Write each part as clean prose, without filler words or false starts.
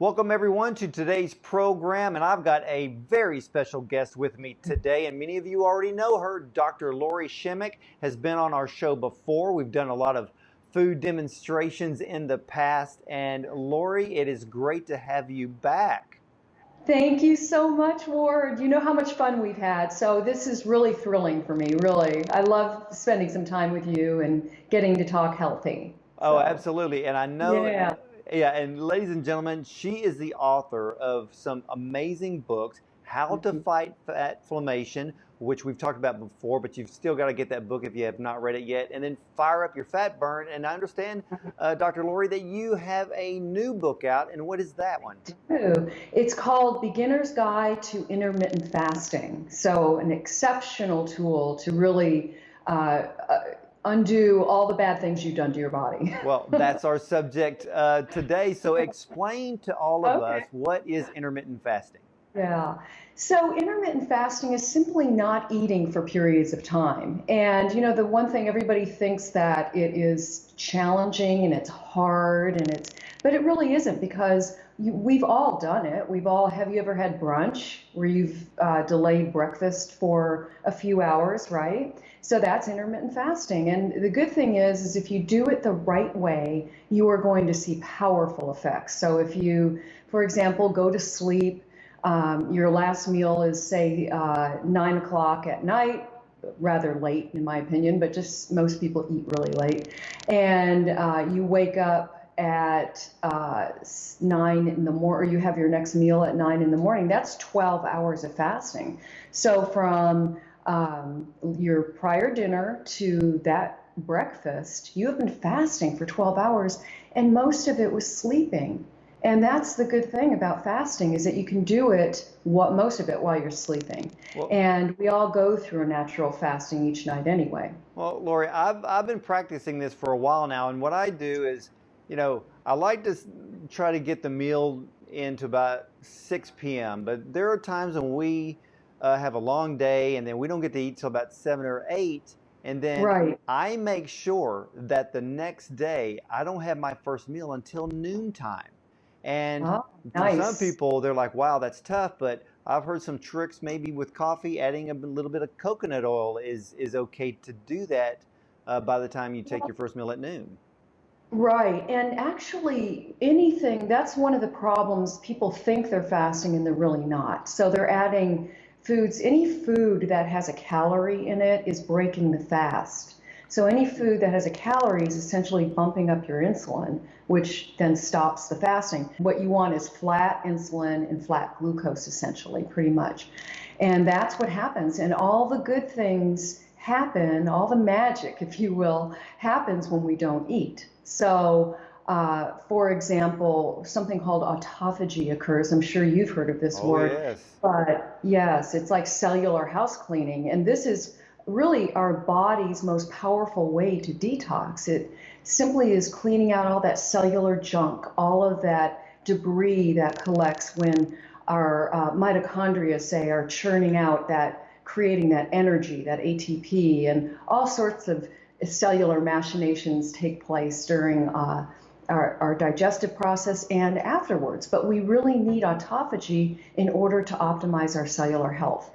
Welcome everyone to today's program, and I've got a very special guest with me today, and many of you already know her. Dr. Lori Shimmick has been on our show before. We've done a lot of food demonstrations in the past, and Lori, it is great to have you back. Thank you so much, Ward. You know how much fun we've had, so this is really thrilling for me, really. I love spending some time with you and getting to talk healthy. Oh, So, absolutely. And I know, yeah. yeah, and ladies and gentlemen, she is the author of some amazing books, How to Fight Fat Inflammation, which we've talked about before, but you've still got to get that book if you have not read it yet, and then Fire Up Your Fat Burn. And I understand, Dr. Lori, that you have a new book out, and what is that one? It's called Beginner's Guide to Intermittent Fasting. So, an exceptional tool to really undo all the bad things you've done to your body. Well, that's our subject today. So explain to all of us, Okay. what is intermittent fasting? Yeah. So intermittent fasting is simply not eating for periods of time. And you know, the one thing everybody thinks that it is challenging and it's hard but it really isn't because we've all done it. Have you ever had brunch where you've delayed breakfast for a few hours, right? So that's intermittent fasting. And the good thing is if you do it the right way, you are going to see powerful effects. So if you, for example, go to sleep, your last meal is, say, 9 o'clock at night, rather late in my opinion, but just most people eat really late. And you wake up at 9 in the morning, or you have your next meal at 9 in the morning. That's 12 hours of fasting. So from your prior dinner to that breakfast, you have been fasting for 12 hours, and most of it was sleeping. And that's the good thing about fasting is that you can do it, most of it while you're sleeping. Well, And we all go through a natural fasting each night anyway. Well, Lori, I've been practicing this for a while now, and what I do is, I like to try to get the meal into about 6 p.m. But there are times when we have a long day, and then we don't get to eat till about 7 or 8, and then Right. I make sure that the next day I don't have my first meal until noontime. And Oh, for some nice. people, they're like, "Wow, that's tough," but I've heard some tricks maybe with coffee, adding a little bit of coconut oil is okay to do that by the time you take your first meal at noon. Right. And actually, that's one of the problems. People think they're fasting and they're really not. So they're adding any food that has a calorie in it is breaking the fast. So any food that has a calorie is essentially bumping up your insulin, which then stops the fasting. What you want is flat insulin and flat glucose, essentially, pretty much. And that's what happens. And all the good things happen, all the magic, if you will, happens when we don't eat. So, for example, something called autophagy occurs. I'm sure you've heard of this Oh word, yes. but yes, it's like cellular house cleaning. And this is really our body's most powerful way to detox. It simply is cleaning out all that cellular junk, all of that debris that collects when our mitochondria, say, are churning out creating that energy, that ATP, and all sorts of cellular machinations take place during our digestive process and afterwards. But we really need autophagy in order to optimize our cellular health.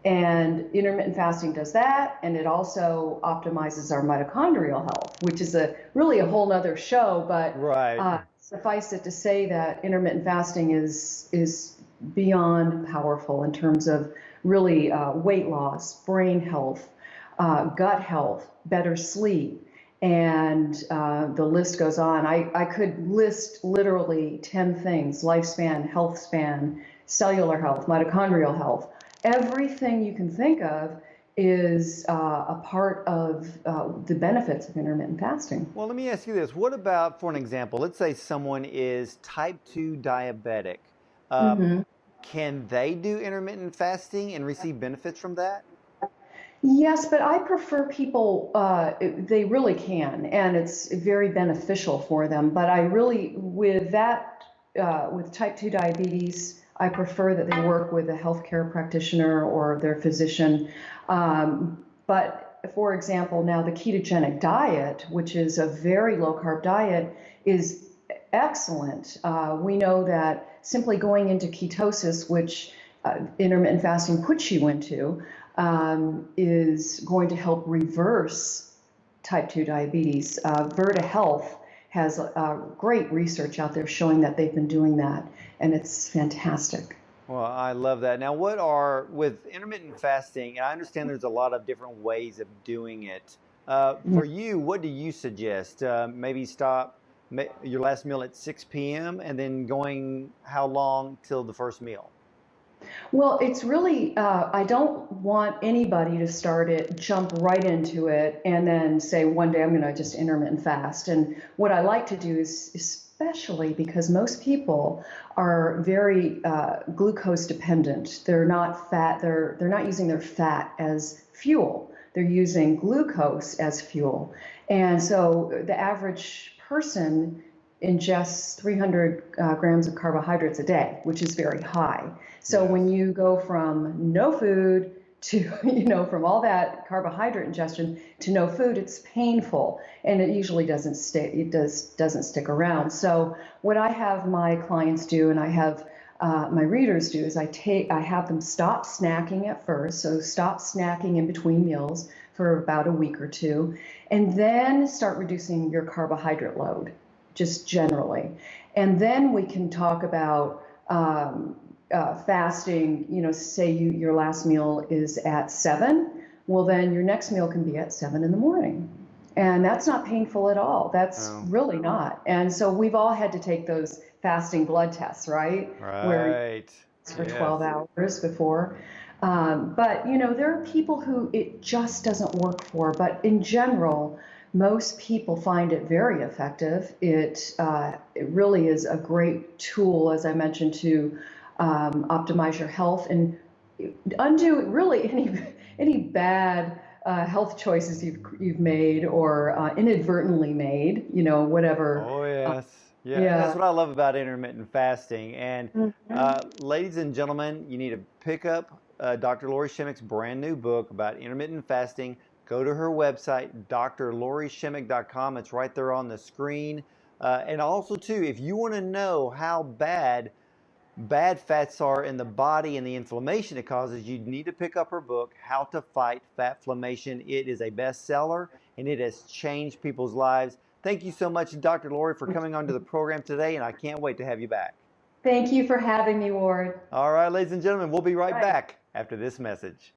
And intermittent fasting does that, and it also optimizes our mitochondrial health, which is really a whole nother show. But Right. suffice it to say that intermittent fasting is beyond powerful in terms of really weight loss, brain health, gut health, better sleep, and the list goes on. I could list literally 10 things: lifespan, health span, cellular health, mitochondrial health. Everything you can think of is a part of the benefits of intermittent fasting. Well, let me ask you this. What about, for an example, let's say someone is type 2 diabetic. Um, Mhm. can they do intermittent fasting and receive benefits from that? Yes, but I prefer people, they really can, and it's very beneficial for them. But I really, with type 2 diabetes, I prefer that they work with a healthcare practitioner or their physician. But for example, now the ketogenic diet, which is a very low carb diet, is excellent. We know that simply going into ketosis, which intermittent fasting puts you into, is going to help reverse type 2 diabetes. Virta Health has great research out there showing that they've been doing that, and it's fantastic. Well, I love that. Now, with intermittent fasting, and I understand there's a lot of different ways of doing it. For you, what do you suggest? Maybe stop your last meal at 6 p.m. and then going how long till the first meal? Well, it's really, I don't want anybody to start it, jump right into it, and then say one day I'm going to just intermittent fast. And what I like to do is, especially because most people are very glucose dependent. They're not fat, they're not using their fat as fuel. They're using glucose as fuel. And so the average person ingests 300 grams of carbohydrates a day, which is very high. So Yes. when you go from no food to, from all that carbohydrate ingestion to no food, it's painful, and it usually doesn't stay. Doesn't stick around. So what I have my clients do, and I have my readers do, is I have them stop snacking at first. So stop snacking in between meals for about a week or two, and then start reducing your carbohydrate load, just generally. And then we can talk about fasting. Say your last meal is at 7. Well, then your next meal can be at 7 in the morning. And that's not painful at all. That's really not. And so we've all had to take those fasting blood tests, right? Where it's for 12 hours before. But, there are people who it just doesn't work for. But in general, most people find it very effective. It really is a great tool, as I mentioned, to optimize your health and undo really any bad health choices you've made or inadvertently made. Whatever. Oh, yes. Yeah, Yeah. that's what I love about intermittent fasting. And Mhm. ladies and gentlemen, you need to pick up Dr. Lori Shimmick's brand new book about intermittent fasting. Go to her website, drlorishimmick.com. It's right there on the screen. And also, too, if you want to know how bad fats are in the body and the inflammation it causes, you need to pick up her book, How to Fight Fatflammation. It is a bestseller, and it has changed people's lives. Thank you so much, Dr. Lori, for coming onto the program today, and I can't wait to have you back. Thank you for having me, Ward. All right, ladies and gentlemen, we'll be right Right. back after this message.